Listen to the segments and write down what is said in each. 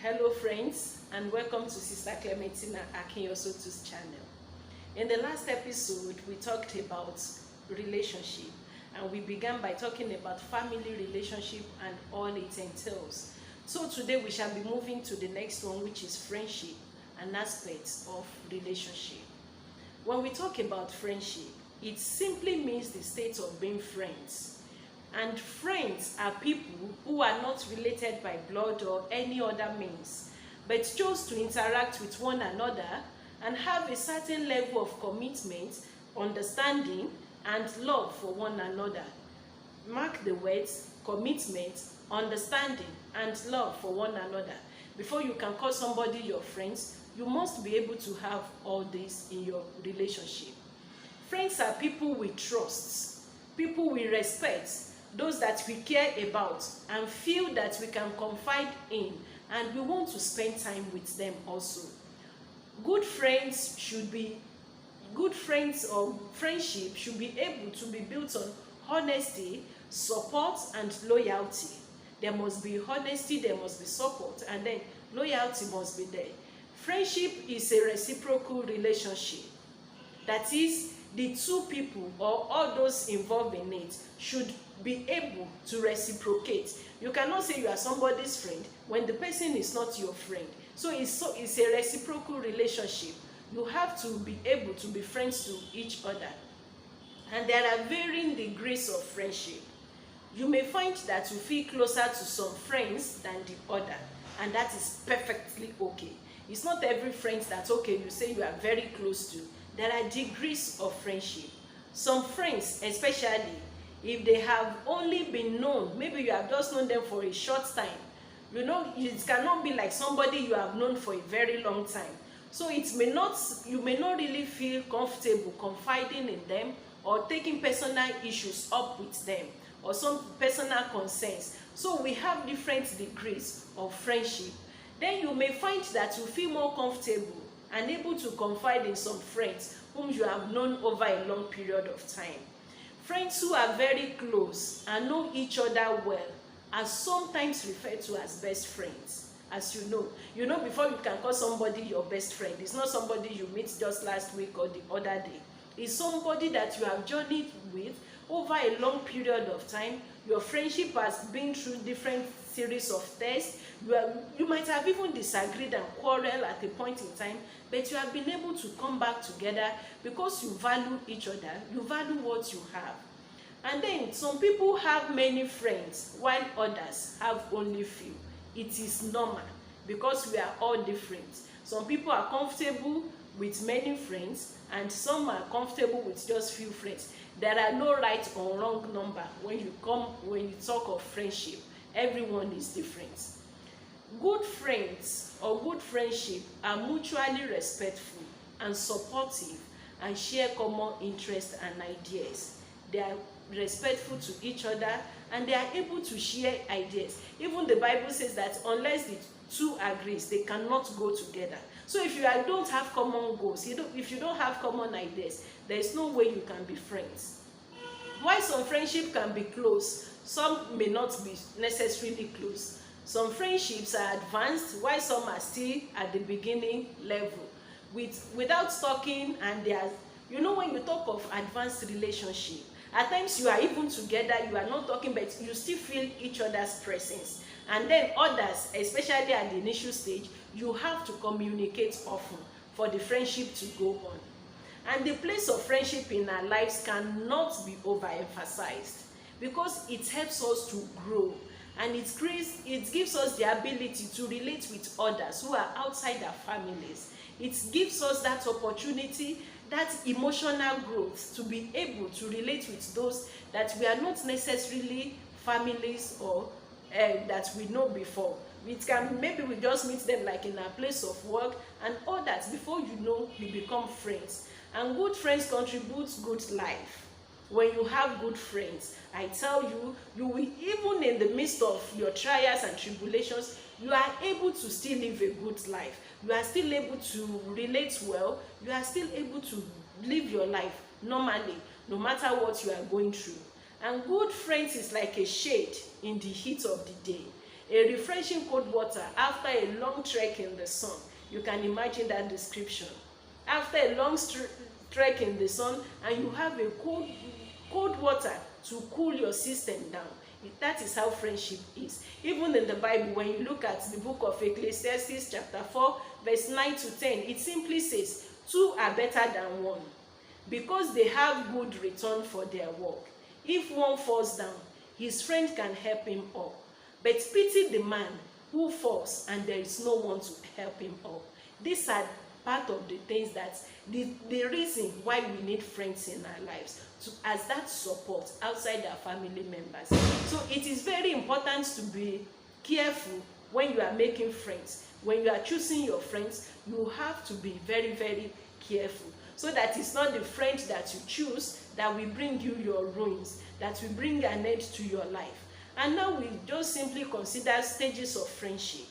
Hello friends, and welcome to Sister Clementina Akinyosotu's channel. In the last episode, we talked about relationship, and we began by talking about family relationship and all it entails. So today we shall be moving to the next one, which is friendship and aspects of relationship. When we talk about friendship, it simply means the state of being friends. And friends are people who are not related by blood or any other means, but chose to interact with one another and have a certain level of commitment, understanding, and love for one another. Mark the words: commitment, understanding, and love for one another. Before you can call somebody your friends, you must be able to have all this in your relationship. Friends are people we trust, people we respect, those that we care about and feel that we can confide in, and we want to spend time with them also. Good friends or friendship should be able to be built on honesty, support, and loyalty. There must be honesty, there must be support, and then loyalty must be there. Friendship is a reciprocal relationship. That is, the two people or all those involved in it should be able to reciprocate. You cannot say you are somebody's friend when the person is not your friend. So it's a reciprocal relationship. You have to be able to be friends to each other. And there are varying degrees of friendship. You may find that you feel closer to some friends than the other, and that is perfectly okay. It's not every friend that, okay, you say you are very close to. There are degrees of friendship. Some friends, especially if they have only been known, maybe you have just known them for a short time, you know, it cannot be like somebody you have known for a very long time. So you may not really feel comfortable confiding in them or taking personal issues up with them or some personal concerns. So we have different degrees of friendship. Then you may find that you feel more comfortable and able to confide in some friends whom you have known over a long period of time. Friends who are very close and know each other well are sometimes referred to as best friends. As you know before you can call somebody your best friend. It's not somebody you meet just last week or the other day. It's somebody that you have journeyed with over a long period of time. Your friendship has been through different series of tests. You might have even disagreed and quarreled at a point in time, but you have been able to come back together because you value each other, you value what you have. And then some people have many friends while others have only few. It is normal because we are all different. Some people are comfortable with many friends and some are comfortable with just few friends. There are no right or wrong number when you talk of friendship. Everyone is different. Good friends or good friendship are mutually respectful and supportive and share common interests and ideas. They are respectful to each other and they are able to share ideas. Even the Bible says that unless the two agrees, they cannot go together. So if you don't have common goals, if you don't have common ideas, there is no way you can be friends. While some friendship can be close, some may not be necessarily close. Some friendships are advanced while some are still at the beginning level. Without talking, and when you talk of advanced relationship, at times you are even together, you are not talking, but you still feel each other's presence. And then others, especially at the initial stage, you have to communicate often for the friendship to go on. And the place of friendship in our lives cannot be overemphasized because it helps us to grow, and it gives us the ability to relate with others who are outside our families. It gives us that opportunity, that emotional growth, to be able to relate with those that we are not necessarily families or that we know before. Maybe we just meet them like in our place of work and all that. Before you know, you become friends. And good friends contribute good life. When you have good friends, I tell you, you will, even in the midst of your trials and tribulations, you are able to still live a good life. You are still able to relate well. You are still able to live your life normally, no matter what you are going through. And good friends is like a shade in the heat of the day. A refreshing cold water after a long trek in the sun. You can imagine that description. After a long trek in the sun, and you have a cold water to cool your system down. That is how friendship is. Even in the Bible, when you look at the book of Ecclesiastes chapter 4 verse 9 to 10, it simply says, two are better than one, because they have good return for their work. If one falls down, his friend can help him up. But pity the man who falls and there is no one to help him up. These are part of the things that the reason why we need friends in our lives, as that support outside our family members. So it is very important to be careful when you are making friends. When you are choosing your friends, you have to be very, very careful, so that it's not the friend that you choose that will bring you your ruins, that will bring an end to your life. And now we just simply consider stages of friendship.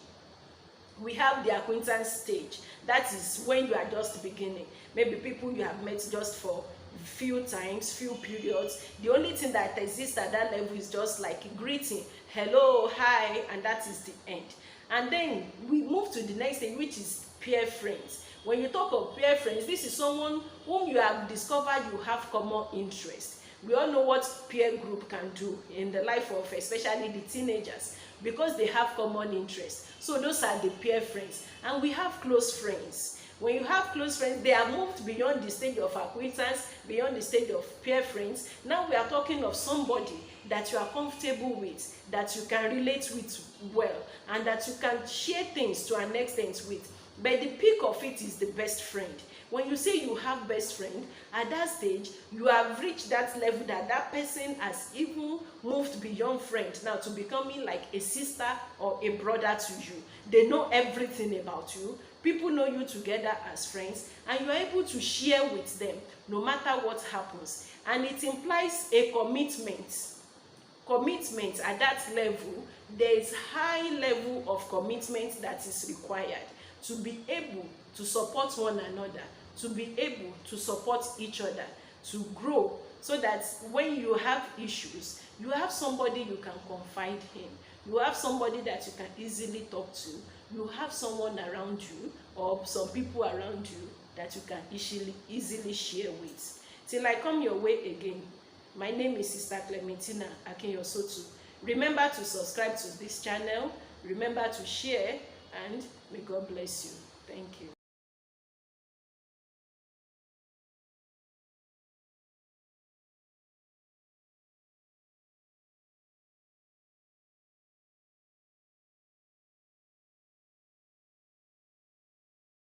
We have the acquaintance stage. That is when you are just beginning. Maybe people you have met just for few times, few periods. The only thing that exists at that level is just like a greeting, hello, hi, and that is the end. And then we move to the next thing, which is peer friends. When you talk of peer friends, this is someone whom you have discovered you have common interest. We all know what peer group can do in the life of especially the teenagers, because they have common interests. So those are the peer friends. And we have close friends. When you have close friends, they are moved beyond the stage of acquaintance, beyond the stage of peer friends. Now we are talking of somebody that you are comfortable with, that you can relate with well, and that you can share things to an extent with. But the peak of it is the best friend. When you say you have best friend, at that stage, you have reached that level that that person has even moved beyond friend now to becoming like a sister or a brother to you. They know everything about you. People know you together as friends, and you are able to share with them no matter what happens. And it implies a commitment. Commitment at that level, there is high level of commitment that is required to be able to support one another, to be able to support each other, to grow, so that when you have issues, you have somebody you can confide in, you have somebody that you can easily talk to, you have someone around you or some people around you that you can easily share with. Till I come your way again, my name is Sister Clementina Akinyosotu. Remember to subscribe to this channel, remember to share, and may God bless you. Thank you.